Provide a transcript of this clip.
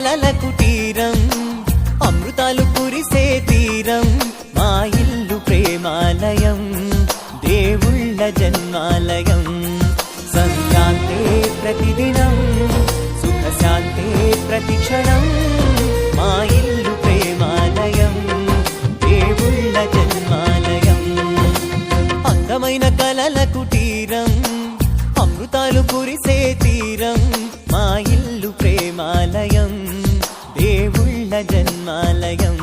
కలల కుటీరం అమృతాలు కురిసే తీరం మా ఇల్లు ప్రేమాలయం దేవుళ్ళ జన్మాలయం సంక్రాంతే ప్రతిదినం సుఖశాంతే ప్రతిక్షణం మా ఇల్లు ప్రేమాలయం దేవుళ్ళ జన్మాలయం అందమైన కలల కుటీరం అమృతాలు కురిసే తీరం మా ఇల్లు ప్రేమాలయం దేవుళ్ళ జన్మాలయం